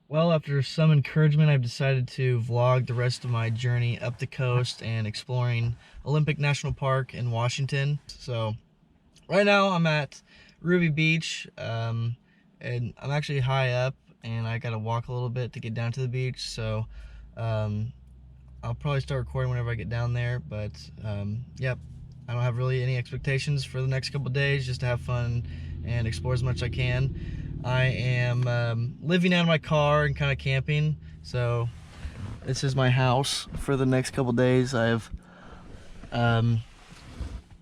Well, after some encouragement, I've decided to vlog the rest of my journey up the coast and exploring Olympic National Park in Washington. So right now I'm at Ruby Beach, and I'm actually high up and I gotta walk a little bit to get down to the beach. So I'll probably start recording whenever I get down there, but yep, I don't have really any expectations for the next couple days, just to have fun and explore as much as I can. I am living out of my car and kind of camping, so this is my house for the next couple days. I have a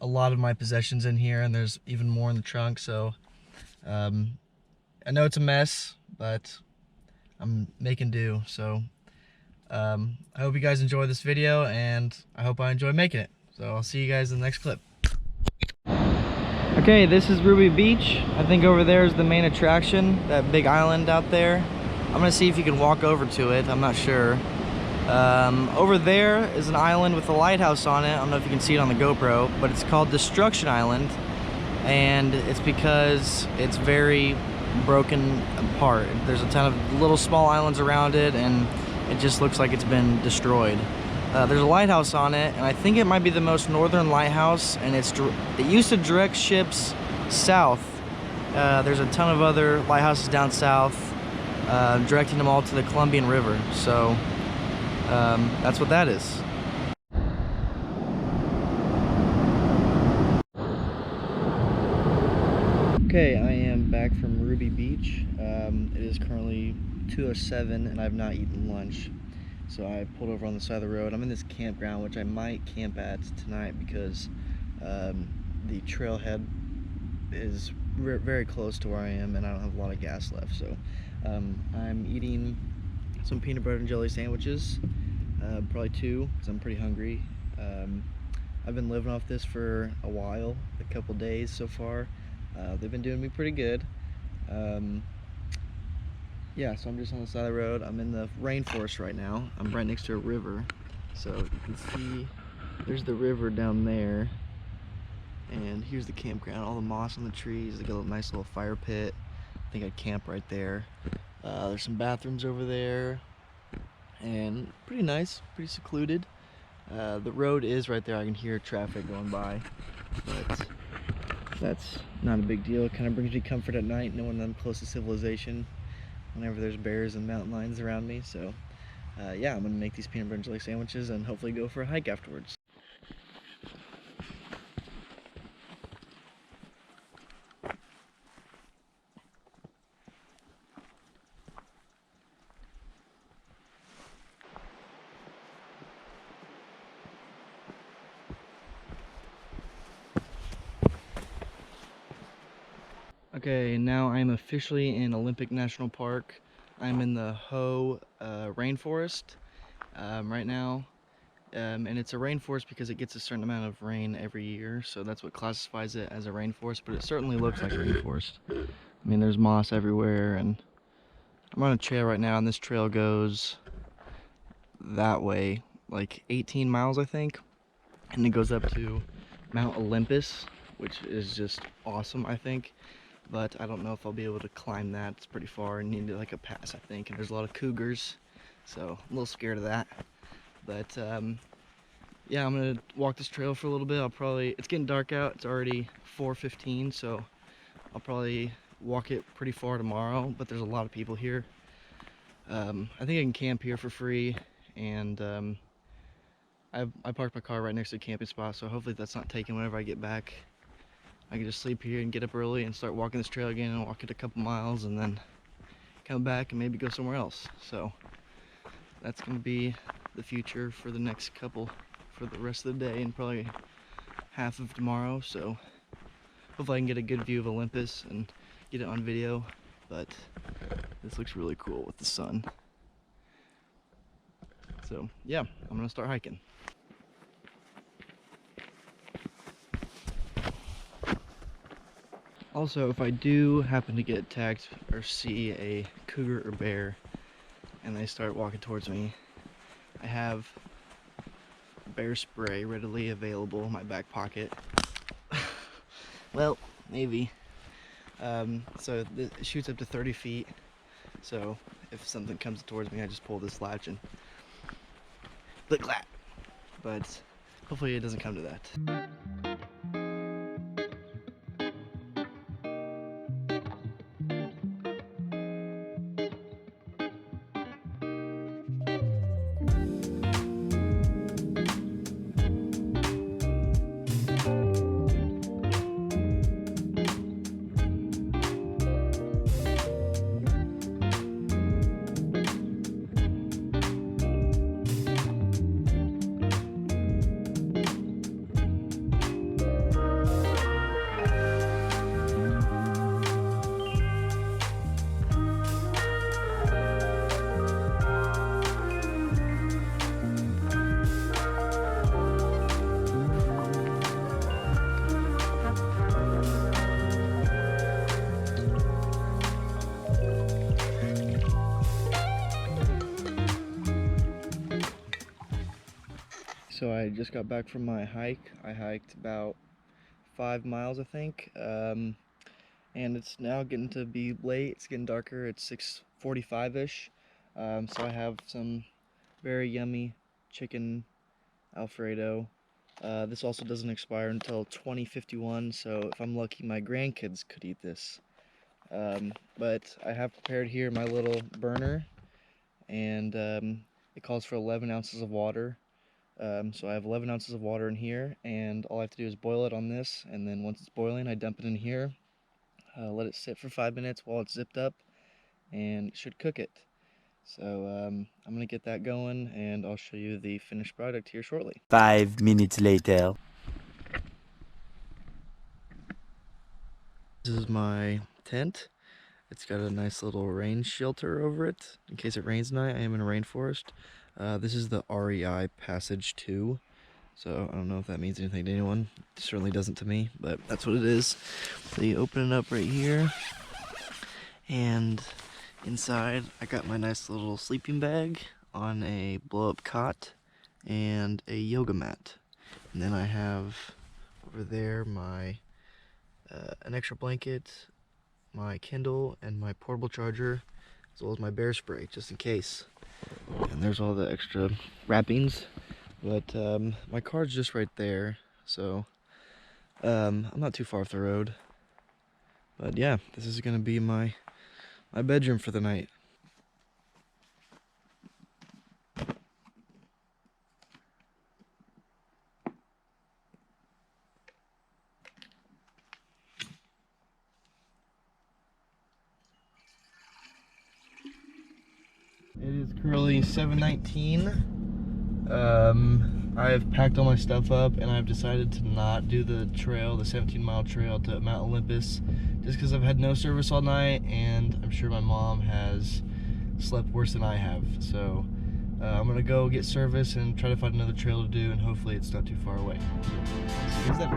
lot of my possessions in here, and there's even more in the trunk, so I know it's a mess, but I'm making do. So I hope you guys enjoy this video, and I hope I enjoy making it. So I'll see you guys in the next clip. Okay, this is Ruby Beach. I think over there is the main attraction, that big island out there. I'm gonna see if you can walk over to it, I'm not sure. Over there is an island with a lighthouse on it. I don't know if you can see it on the GoPro, but it's called Destruction Island. And it's because it's very broken apart. There's a ton of little small islands around it, and it just looks like it's been destroyed. There's a lighthouse on it, and I think it might be the most northern lighthouse, and it used to direct ships south. There's a ton of other lighthouses down south, directing them all to the Columbian River. So that's what that is. Okay, I am back from Ruby Beach. It is currently 2:07 and I've not eaten lunch. So I pulled over on the side of the road. I'm in this campground, which I might camp at tonight because the trailhead is very close to where I am and I don't have a lot of gas left. So I'm eating some peanut butter and jelly sandwiches, probably two, because I'm pretty hungry. I've been living off this for a while, a couple days so far. They've been doing me pretty good. Yeah, so I'm just on the side of the road. I'm in the rainforest right now. I'm right next to a river. So you can see there's the river down there. And here's the campground, all the moss on the trees. They got a nice little fire pit. I think I'd camp right there. There's some bathrooms over there. And pretty nice, pretty secluded. The road is right there. I can hear traffic going by. But that's not a big deal. It kind of brings me comfort at night knowing I'm close to civilization whenever there's bears and mountain lions around me. So yeah, I'm gonna make these peanut butter and jelly sandwiches and hopefully go for a hike afterwards. Okay, now I'm officially in Olympic National Park. I'm in the Ho rainforest right now. And it's a rainforest because it gets a certain amount of rain every year, so that's what classifies it as a rainforest, but it certainly looks like a rainforest. I mean, there's moss everywhere, and I'm on a trail right now, and this trail goes that way, like 18 miles, I think, and it goes up to Mount Olympus, which is just awesome, I think. But I don't know if I'll be able to climb that. It's pretty far and need like a pass, I think, and there's a lot of cougars, so I'm a little scared of that. But yeah, I'm gonna walk this trail for a little bit. It's getting dark out, it's already 4:15, so I'll probably walk it pretty far tomorrow, but there's a lot of people here. I think I can camp here for free, and I parked my car right next to a camping spot, so hopefully that's not taken whenever I get back. I can just sleep here and get up early and start walking this trail again and walk it a couple miles and then come back and maybe go somewhere else. So that's gonna be the future for the rest of the day and probably half of tomorrow. So hopefully I can get a good view of Olympus and get it on video, but this looks really cool with the sun. So yeah, I'm gonna start hiking. Also, if I do happen to get attacked or see a cougar or bear and they start walking towards me, I have bear spray readily available in my back pocket. Well, maybe. So it shoots up to 30 feet. So if something comes towards me, I just pull this latch and click clack. But hopefully it doesn't come to that. So I just got back from my hike. I hiked about 5 miles, I think, and it's now getting to be late. It's getting darker. It's 6:45-ish. So I have some very yummy chicken Alfredo. This also doesn't expire until 2051, so if I'm lucky, my grandkids could eat this. But I have prepared here my little burner, and it calls for 11 ounces of water. So I have 11 ounces of water in here, and all I have to do is boil it on this, and then once it's boiling, I dump it in here, let it sit for 5 minutes while it's zipped up, and it should cook it. So I'm going to get that going, and I'll show you the finished product here shortly. 5 minutes later. This is my tent. It's got a nice little rain shelter over it in case it rains tonight. I am in a rainforest. This is the REI Passage 2. So I don't know if that means anything to anyone. It certainly doesn't to me, but that's what it is. So you open it up right here, and inside I got my nice little sleeping bag on a blow-up cot and a yoga mat. And then I have over there my an extra blanket, my Kindle, and my portable charger, as well as my bear spray, just in case. And there's all the extra wrappings. But my car's just right there, so I'm not too far off the road. But yeah, this is gonna be my bedroom for the night. It is currently 7:19. I've packed all my stuff up, and I've decided to not do the trail, the 17-mile trail to Mount Olympus, just because I've had no service all night, and I'm sure my mom has slept worse than I have. So I'm gonna go get service and try to find another trail to do, and hopefully it's not too far away. See you then.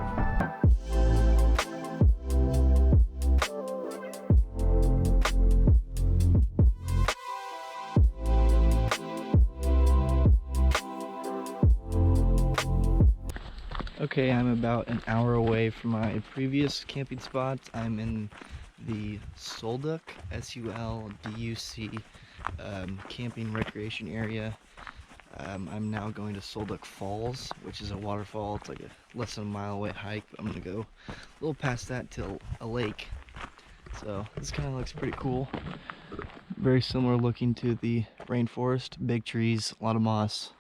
Okay, I'm about an hour away from my previous camping spot. I'm in the Solduc, S-U-L-D-U-C, camping recreation area. I'm now going to Solduc Falls, which is a waterfall. It's like a less than a mile away hike, but I'm gonna go a little past that to a lake. So this kind of looks pretty cool. Very similar looking to the rainforest, big trees, a lot of moss.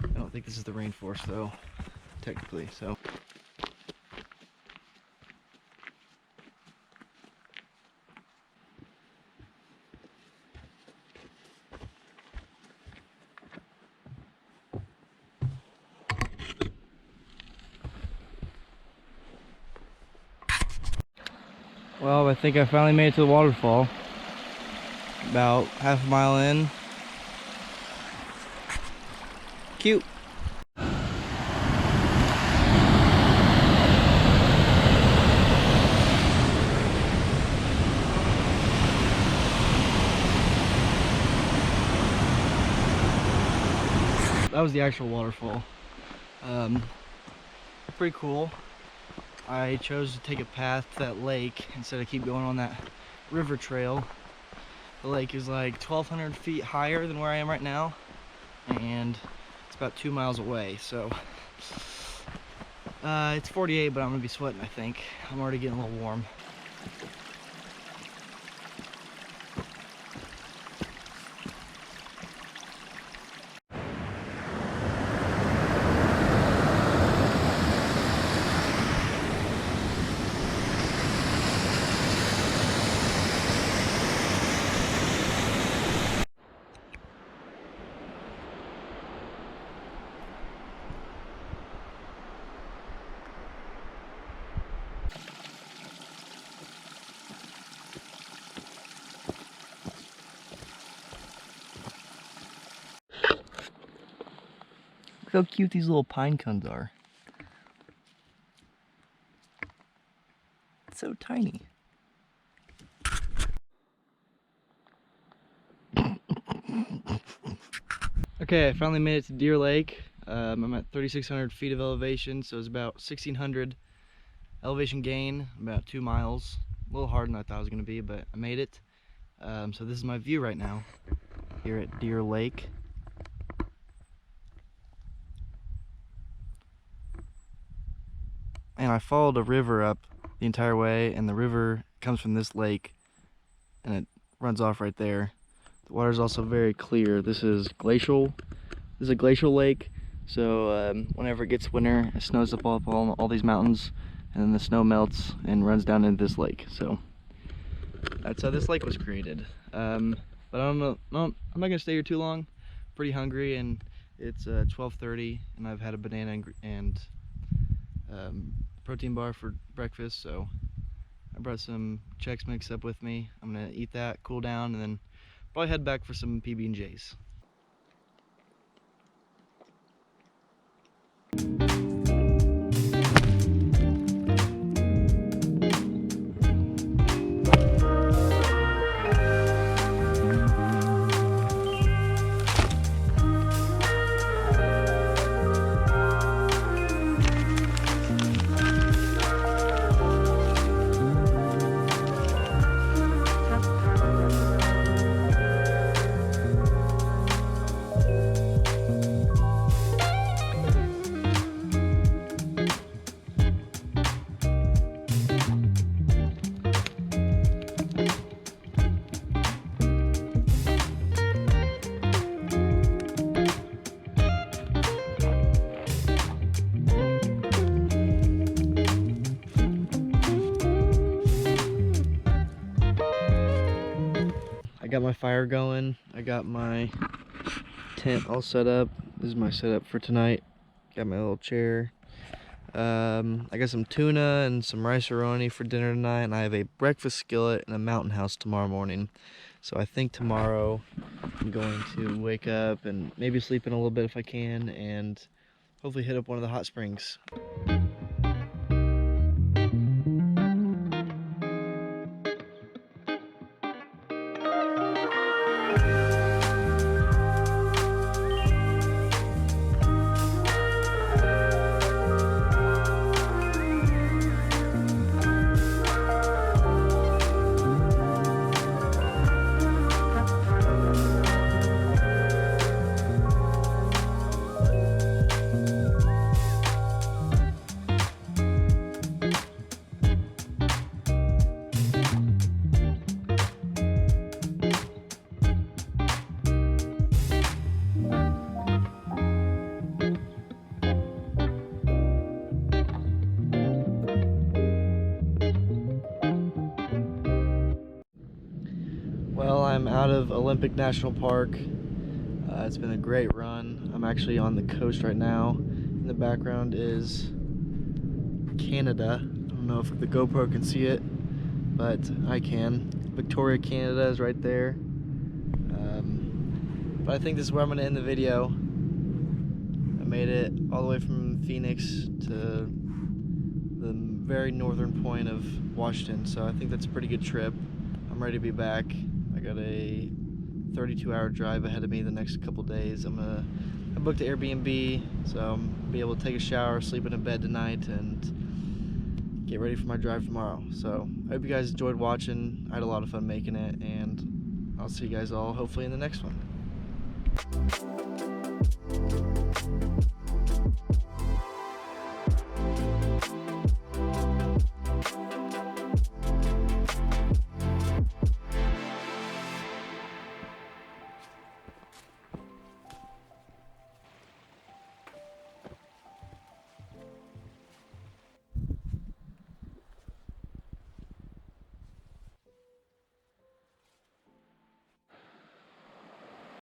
I don't think this is the rainforest though, technically, so. Well, I think I finally made it to the waterfall. About half a mile in. Cute. That was the actual waterfall. Pretty cool. I chose to take a path to that lake instead of keep going on that river trail. The lake is like 1,200 feet higher than where I am right now, and it's about 2 miles away. So it's 48, but I'm gonna be sweating, I think. I'm already getting a little warm. Look how cute these little pine cones are. It's so tiny. Okay, I finally made it to Deer Lake. I'm at 3,600 feet of elevation, so it's about 1,600 elevation gain, about 2 miles. A little harder than I thought it was going to be, but I made it. So this is my view right now here at Deer Lake. And I followed a river up the entire way, and the river comes from this lake and it runs off right there. The water is also very clear. This is glacial. This is a glacial lake, so whenever it gets winter, it snows up all these mountains, and then the snow melts and runs down into this lake. So that's how this lake was created. But I don't know. No, I'm not gonna stay here too long. Pretty hungry, and it's 12:30, and I've had a banana and protein bar for breakfast. So I brought some Chex Mix up with me. I'm gonna eat that, cool down, and then probably head back for some PB&Js. I got my fire going. I got my tent all set up. This is my setup for tonight. Got my little chair. I got some tuna and some rice-a-roni for dinner tonight, and I have a breakfast skillet and a mountain house tomorrow morning. So I think tomorrow I'm going to wake up and maybe sleep in a little bit if I can, and hopefully hit up one of the hot springs. Well, I'm out of Olympic National Park. It's been a great run. I'm actually on the coast right now. In the background is Canada. I don't know if the GoPro can see it, but I can. Victoria, Canada is right there. But I think this is where I'm going to end the video. I made it all the way from Phoenix to the very northern point of Washington, so I think that's a pretty good trip. I'm ready to be back. I got a 32-hour drive ahead of me the next couple days. I booked an Airbnb, so I'm gonna be able to take a shower, sleep in a bed tonight, and get ready for my drive tomorrow. So I hope you guys enjoyed watching. I had a lot of fun making it, and I'll see you guys all hopefully in the next one.